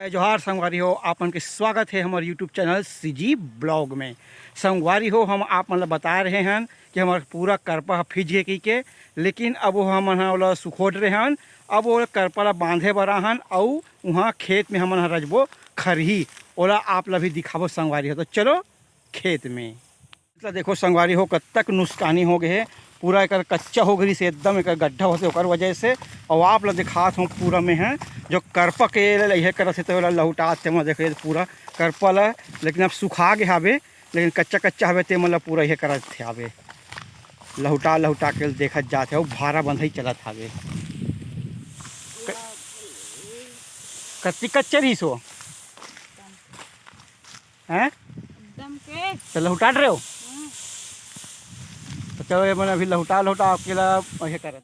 जोहार संगवारी हो आपन के स्वागत है हमारे यूट्यूब चैनल सीजी ब्लॉग में। संगवारी हो हम आप मतलब बता रहे हैं कि हमारा पूरा करपा फिज गए के लेकिन अब वो हम वाला सुखोट रहे हैं। अब वो करपा बांधे बरा हन और वहाँ खेत में हम रजबो खरही ओला आप ला भी दिखाबो संगवारी हो। तो चलो खेत में। मतलब देखो संगवारी हो कब तक नुकसानी हो गए है, पूरा एक कच्चा हो गई से एकदम एक गड्ढा होते ओकर वजह से। और आप लोग दिखात हूँ पूरा में है जो करपा के यह कर से तो लहुटा मैं देखे पूरा करपा ला, लेकिन अब सुखा गए हवे लेकिन कच्चा कच्चा हवे ते मतलब पूरा यह करत थे हवे लहुटा लहुटा के देखत जाते हो भारा बंध ही चलत हवे। कच्ची कच्चे रही सो हैं तो लहुटा रहे हो तो चलो ये मन अभी लहुटा लहुटा अकेला यह करत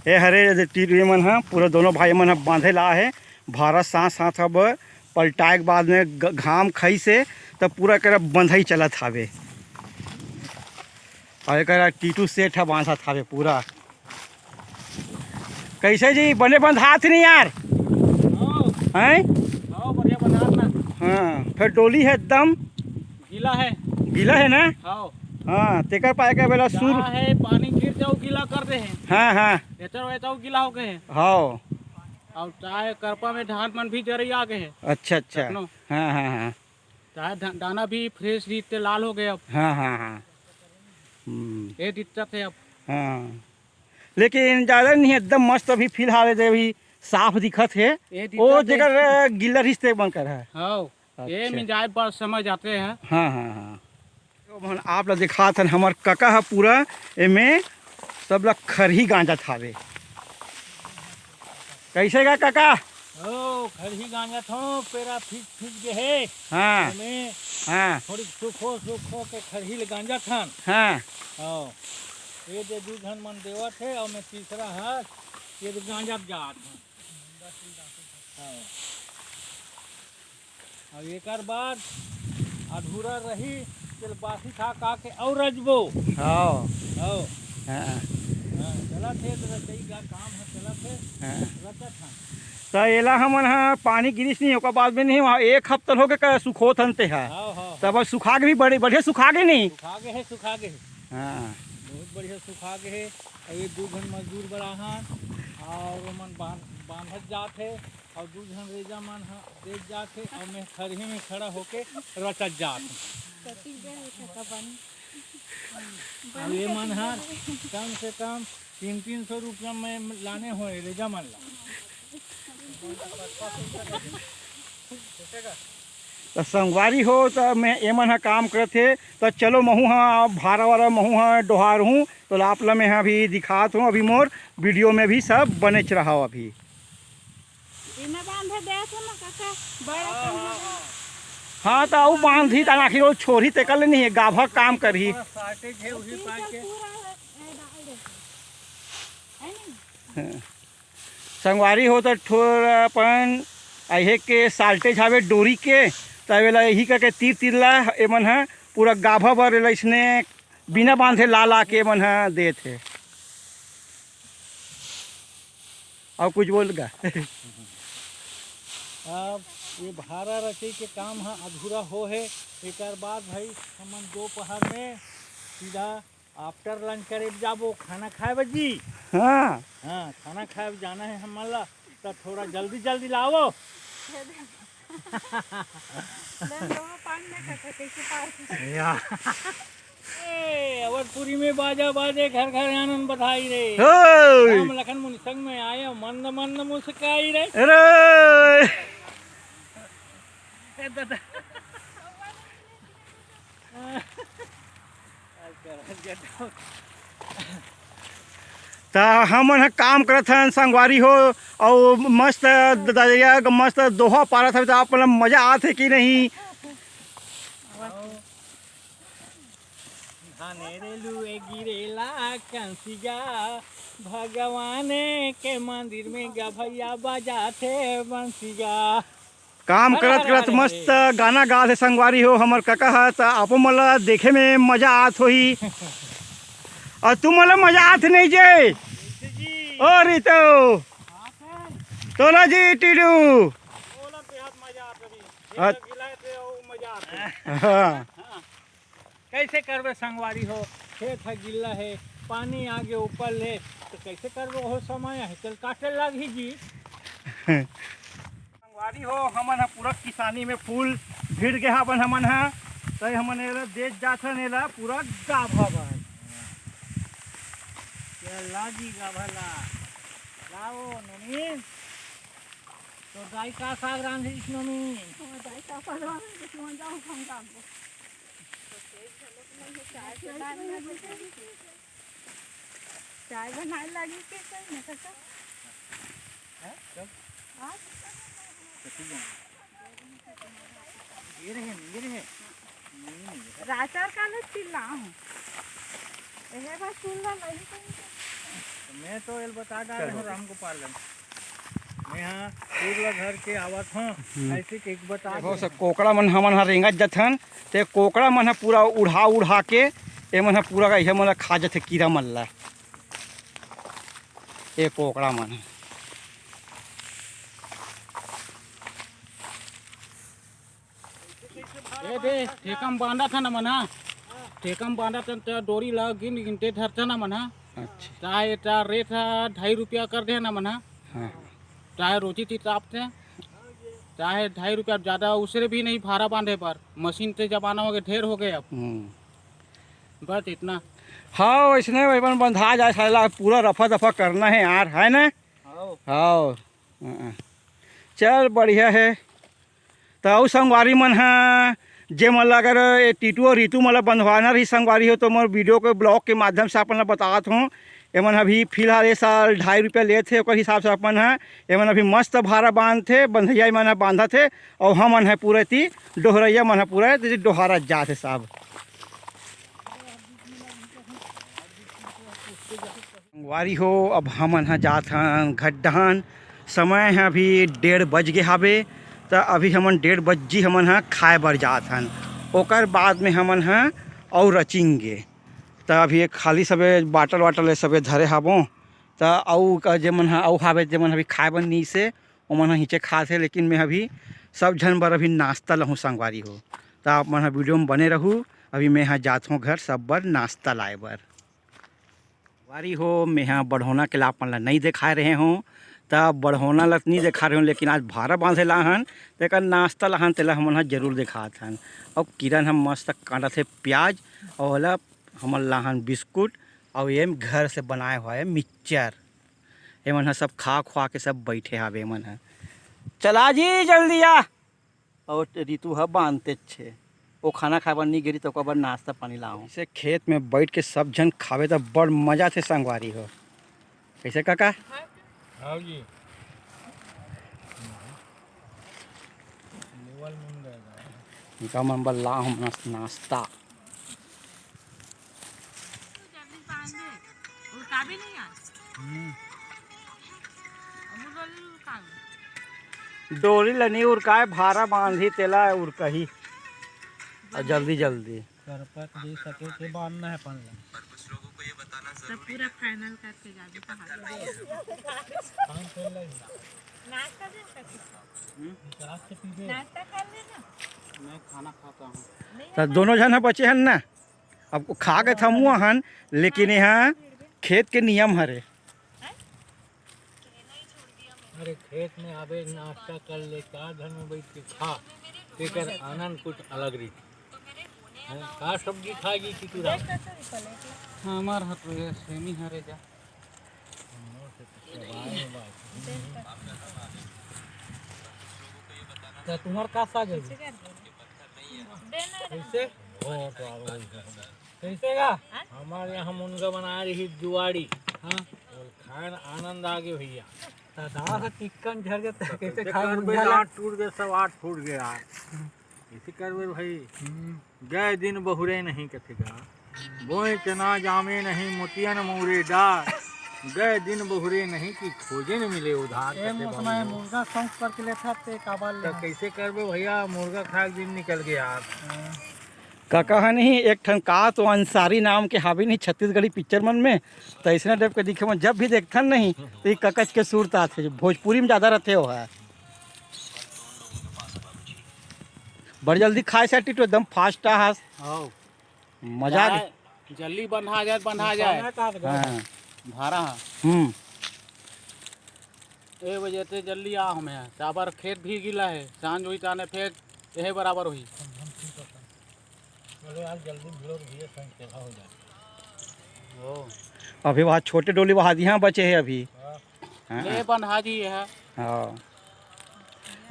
ये हरे तीर मन है पूरा दोनों भाई मन बांधे ला है भारा साथ साथ। अब पलटाए के बाद में घाम खई से तब पूरा कर बंधई चलत हवे और एक टीटू सेठ है बांधा था पूरा। कैसे जी बने बंध हाथ नहीं यार हैं? बढ़िया बना ना। हाँ फिर डोली है एकदम गीला है। गीला है ना। हाँ हाँ तेकर पाए का बेला सुर है पानी गिर जाओ गीला कर दे हैं। हाँ हाँ ऐसा गीला हो गए हैं। हाँ और चाहे करपा में धान मन भी जरी आ गए हैं। अच्छा अच्छा हाँ हाँ हाँ चाहे दाना भी फ्रेश रीत लाल हो गए अब। हाँ हाँ हाँ ये दिक्कत है अब। हाँ लेकिन ज़्यादा नहीं एकदम मस्त अभी फिलहाल अभी साफ दिखत है वो जगह गिल्ला रिश्ते बनकर है। हाँ ये में जाए पर समझ आते हैं। हाँ हाँ हाँ तो आप लोग दिखा था हमार काका है पूरा एमे सब लोग खरही गांजा थावे। कैसे गा काका? ओ खरही गांजा थो पेरा फिज गए है। हाँ हाँ थोड़ी सुखो के खरही ले गांजा थान। हाँ हाँ ये जो दू धन मन देवत है और मैं तीसरा है ये गांजा जात है। अब एक बाद अधूरा रही चल बासी खा का के और रजबो। हाँ हाँ हाँ चला थे तो सही का काम है चला थे रचा था। तो एला हमन हाँ पानी गिरिश नहीं होगा बाद में नहीं वहाँ एक हफ्ता हो गए सुखो थनते है तब सुखा के भी बड़े बढ़िया सुखा गए नहीं सुखा गए हाँ बहुत बढ़िया सुखा गए है। अभी दू घन मजदूर बड़ा हन और मन बांधत जात है और दू घन रेजा मन देख जात है और मैं खरही में खड़ा होके रचत जात है। अब ये मन हर कम से कम 300 रुपया में लाने हो रेजा मन ला। तो संगवारी हो तो मैं एमन हाँ काम करते तो चलो महू हाँ भारा वाला महू हाँ डोहार हूँ तो लापला में अभी दिखात हूँ अभी मोर वीडियो में भी सब बने रहा अभी। हाँ तो वो बांधी आखिर वो छोरी तेकल नहीं है गाभा काम करही। संगवारी हो तो थोड़ा अपन अहे के साल्टेज हवे डोरी के तवेला यही करके तीर तीर ला एमन है पूरा गाभा बर इसने बिना बांधे ला ला के एमन है दे थे। और कुछ बोलगा अब ये भारा रचे के काम है अधूरा हो है। एक बाद भाई हमन दोपहर में सीधा आफ्टर लंच करे जाबो खाना खाए बजी। हाँ हाँ खाना खाए जाना है हमन ला तो थोड़ा जल्दी जल्दी लाओ। अवधपुरी में बाजा बाजे घर घर आनंद बधाई रे राम लखन मुनि संग में आए मंद मंद मुस्काई रे। अरे तो हमन काम करत हन संगवारी हो और मस्त दरिया मस्त दोहा पारत है तो आप मजा आते कि नहीं? भगवान के मंदिर में गा भैया बजाते बंसिया। काम करत करत मस्त गाना गा थे संगवारी हो हमर काका है तो आप मला देखे में मजा आत होही और तुम मला मजा आत नहीं जे और तो तोला जी टीडू हाँ कैसे करबे संगवारी हो, खेत है गिल्ला है, पानी आगे ऊपर ले, तो कैसे करबो हो, समय है चल काटे लग ही जी। संगवारी हो हमन हा पूरा किसानी में फूल भिड़ गया अपन हमन हा, तो हमन एला देख जात हन, एला पूरा गाभा बा लाजी गाभला लाओ नमीन, तो दाई का साग रांधे इस नमीन, चाय बनाने लगी के कोई नहीं करता ये रहे राचार का ले चिल्ला हूं एहे बस चिल्ला नहीं मैं तो एल बता डाल हूं राम गोपाल मैं यहाँ पूर्व घर के आवत हूँ, ऐसे के एक बता हो सब कोकड़ा मन हमन हा रेंगत जथन, ते कोकड़ा मन हा पूरा उड़ा उड़ा के ए मन हा पूरा का इहे मन ला खा जथे कीड़ा मन ला, ए कोकड़ा मन ए दे ठेकम बांधा था ना मना, ठेकम बांधा था तो डोरी लग गिन गिनते धरता ना मना, अच्छा चाहे ता रेट 2.5 रुपया कर दे ना मना, हाँ चाहे रोटी थी तापते, चाहे 2.5 रुपया ज़्यादा उससे भी नहीं भाड़ा बांधे पर, मशीन से जमाना हो गया ढेर हो गए अब, बस इतना। हाँ वैसने वैसे बंधा जाए साला पूरा रफा दफा करना है यार, है ना। हाँ चल बढ़िया है। तो संगवारी मन हाँ जे मतलब अगर ये टीटू और रीतू मतलब बंधवाना रही संगवारी हो तो मैं वीडियो के ब्लॉग के माध्यम से अपन बतात हूँ। एमन अभी फिलहाल ये साल 2.5 रुपया ले थे, और हिसाब से अपन है एमन अभी मस्त भाड़ा बांध थे, बंधैया मन है बांधा थे, और हम मन है पूरे ती डोहरैया मन है पूरा डोहारा जाते साहब। संगवारी हो अब हमन हा जात हन गड्ढान, समय है अभी 1:30 बज गए हवे, तो अभी हमन 1:30 बजे हमन हा खाए बर जात हन, ओकर बाद में हमन हा और रचिंगे। तो अभी एक खाली सबे बाटल वाटल सबे धरे हबो, तो आउ का जेमन हा आउ हावे जेमन अभी खाए बर नहीं से ओमन हा नीचे खाते, लेकिन मैं अभी सब झन बर अभी नाश्ता लहूँ संगवारी हो। तो आप मन हा वीडियो में बने रहूँ, अभी मैं यहाँ जात हूँ घर सब बर नाश्ता लाए बर। वारी हो मैं यहाँ बढ़ोना के लाभ मन नहीं दिखा रहे हूँ, तब बढ़ोना लग नहीं दिखा रहे हूँ, लेकिन आज भाड़ा बांधे ला हन तेकर नाश्ता लहन तेला हमन हा जरूर दिखात हन। और किरण हम मस्त काटा थे प्याज, और वाला हमन लाहन बिस्कुट, और ये घर से बनाए हुआ है मिक्सचर, एमन हा सब खा खुआ के सब बैठे हवे एमन हा। चला जी जल्दी आ। और रीतू हा बांधते छे, वो खाना खाए बर नहीं गिरी तो ओकर बर नाश्ता पानी लाऊं। इसे खेत में बैठ के सब जन खावे तो बड़ मजा थे संगवारी हो। कैसे काका? हाँ जी लेवल मिल जाएगा, इनका मन बर ला हम नाश्ता। डोरी लनी उड़काए भारा बांधी तेला उड़कही, और जल्दी जल्दी करपत दे सके के बांधना है अपन ला। सब पूरा फाइनल करके जाबे तो काम कर ले नाश्ता दे सकते नाश्ता पीबे, नाश्ता कर लेना। मैं खाना खाता हूँ। तो दोनों जन बचे हन ना, अब खा के थमुआ हन, लेकिन यहाँ खेत के नियम हरे। अरे खेत में आवे नाश्ता कर ले, का घर में बैठ के खा, तेकर आनंद कुछ अलग रही। का सब्जी खाएगी कि तू रात? हमार हाथ में सेमी हरे जा। तो तुम्हार का साग है? कैसे? कैसे का? हमारे यहाँ मुनगा बना रही जुआड़ी, हाँ, और खान आनंद आ गया भैया। दादा चिकन झड़ गया कैसे खाए? आठ टूट गए, सब 8 फूट गया। कैसे करबे भाई? गए दिन बहुरे नहीं कथेगा, बोए चना जामे नहीं मोतियन मोरे डार, गए दिन बहुरे नहीं कि खोजे न मिले उधार। मुर्गा शौक करके लेता थे काबल, तो कैसे करबे भैया? मुर्गा खा के दिन निकल गया। काका नहीं एक ठन का तो अंसारी नाम के हावी नहीं छत्तीसगढ़ी पिक्चर मन में, तो ऐसा टाइप के दिखे मन जब भी देखथन नहीं तो ये ककच के सूरत आते, भोजपुरी में ज़्यादा रहते हो है। बड़ी जल्दी खाए साठी तो एकदम फास्ट आहास आओ मजा आ गई। जल्दी बंधा जाए हाँ भारा ए वजह से जल्दी आ हमें चाबर खेत भी गिला है सांझ हुई ताने फिर यही बराबर हुई चलो यार जल्दी भिड़ो भैया संग केला हो जाए ओ अभी वहाँ छोटे डोली वहाँ यहाँ बचे हैं अभी। हाँ ले बंधा जी है हाँ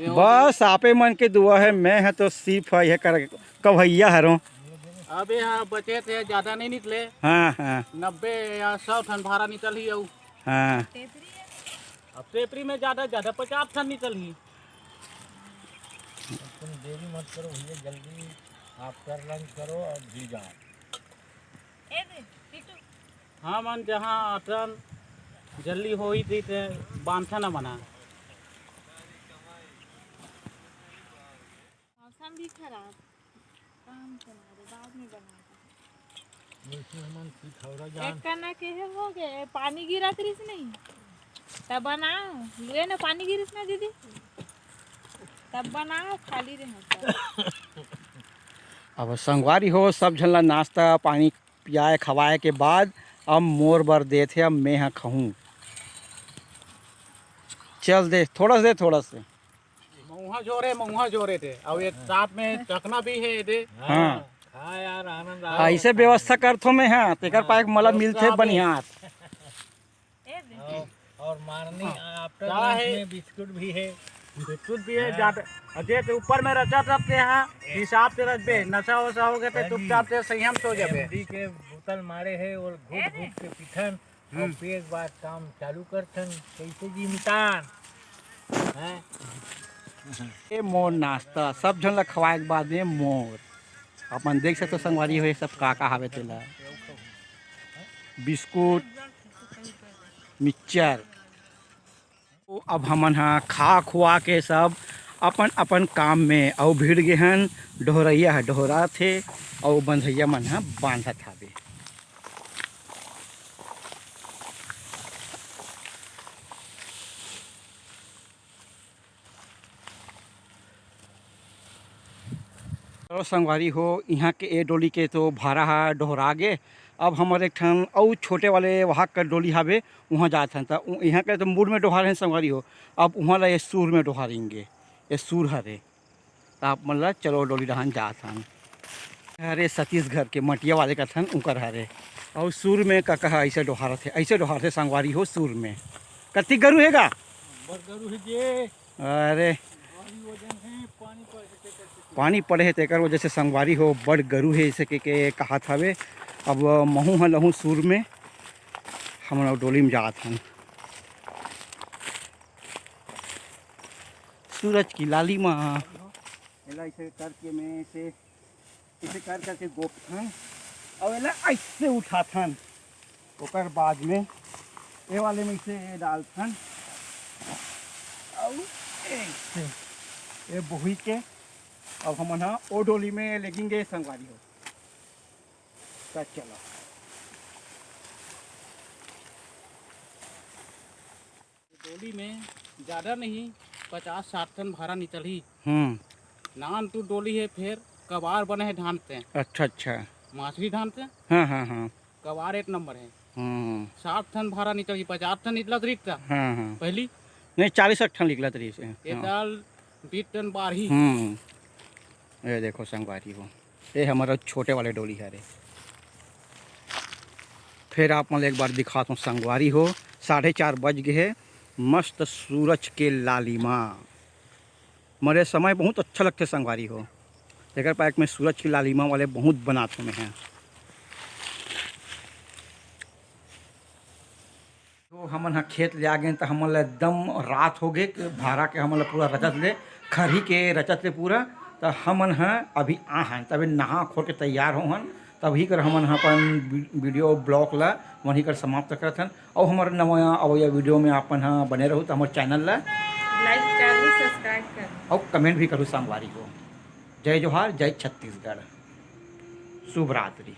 बस आपे मन के दुआ है, मैं है तो सिर्फ है कर कवैया हरों। अबे यहाँ बचे थे ज्यादा नहीं निकले। हाँ हाँ 90 या 100 टन भारा निकल ही आऊ। हाँ अब टेपरी में ज्यादा 50 टन निकल ही। तुम देरी मत करो भैया जल्दी आप कर लंच करो और जी जाओ। हाँ मन जहाँ टन जल्दी हो ही थी तो बांधा न बना। मौसम भी खराब काम चला दे बाद में बना एक करना के हो गए पानी गिरा करिस नहीं तब बनाओ लुए ना पानी गिरिस ना दीदी तब बनाओ खाली रहे। अब संगवारी हो सब झल्ला नाश्ता पानी पियाए खवाए के बाद अब मोर बर दे थे, अब मैं हाँ खाऊं। चल दे थोड़ा से मऊहा जोरे थे और ये साथ में चखना भी है दे। हाँ हाँ यार आनंद ऐसे व्यवस्था करथो मैं हाँ तेकर पाए मतलब मिलते बढ़िया। और मारनी आफ्टर बिस्कुट भी है अजय तो ऊपर में रचा सकते हैं हिसाब से रख दे नशा वशा हो गया तो चुपचाप से संयम सो जाए के बोतल मारे है और घुट के पिठन और फिर एक बार काम चालू करथन कैसे जी मितान हैं। ये मोर नाश्ता सब झन ला खवाए के बाद में मोर अपन देख सकते संगवारी हो सब का हवे तेला बिस्कुट मिक्सचर। अब हमन हाँ खा खुआ के सब अपन अपन काम में और भीड़ गए हन डोहरैया है डोहरा थे और बंधैया मन हाँ बांधत हवे। चलो संगवारी हो यहाँ के ए डोली के तो भाड़ा है डोहरा गे। अब हमारे एक ठन और छोटे वाले वहाँ का डोली हावे वहाँ जात हन तो यहाँ के तो मूड में डोहार हैं संगवारी हो। अब वहाँ ला ये सूर में डोहारेंगे ये सूर हरे तो आप मतलब चलो डोली डहान जात हन अरे छत्तीसगढ़ के मटिया वाले का थन उनकर हरे और सूर में का कहा ऐसे डोहार थे ऐसे डोहार थे संगवारी हो सूर में कति गरु हैगा अरे पानी पड़े है तेकर वजह से संगवारी हो बड़ गरु है इसे के कहा हवे। अब महू हाँ लहूँ सूर में हम डोली में जात हन। सूरज की लाली माँ एला ऐसे करके मैं इसे कर करके गोपथन और एला ऐसे उठाथन ओकर बाद में ए वाले में इसे डालथन और ऐसे ये बोही के अब हम हाँ ओ डोली में लेगेंगे संगवारी हो। चलो डोली में ज़्यादा नहीं 50-60 टन भारा निकल ही। नान तो डोली है फिर कबार बने हैं ढांढते हैं। अच्छा माछली ढांढते हैं। हाँ कबार एक नंबर है। 60 टन भारा निकल ही 50 टन निकला रिक्ता हाँ पहली नहीं 40 टन निकला तरी से ये दाल 20 टन बार ही। ये देखो संगवारी हो ये हमारा छोटे वाले डोली है रे। फिर आप मतलब एक बार दिखाता हूँ संगवारी हो 4:30 बज गए है मस्त सूरज के लालिमा मरे समय बहुत अच्छा लगते संगवारी हो तेकर पैक में सूरज की लालिमा वाले बहुत बनाते में हैं। तो हमन हाँ खेत ले आ गए तो हमन ला एकदम रात हो गए भारा के हमन ला पूरा रचत ले खरी के रचत ले पूरा तो हमन हाँ अभी आ हैं तभी नहा खो के तैयार हो हन तभी कर हमन हाँ अपन वीडियो ब्लॉग ला वहीं कर समाप्त करत हन और हमारे नवा अवैया वीडियो में अपन हाँ बने रहूँ तो हमारे चैनल ला लाइक करो सब्सक्राइब करो और कमेंट भी करूँ संगवारी को। जय जोहार जय छत्तीसगढ़ शुभ रात्रि।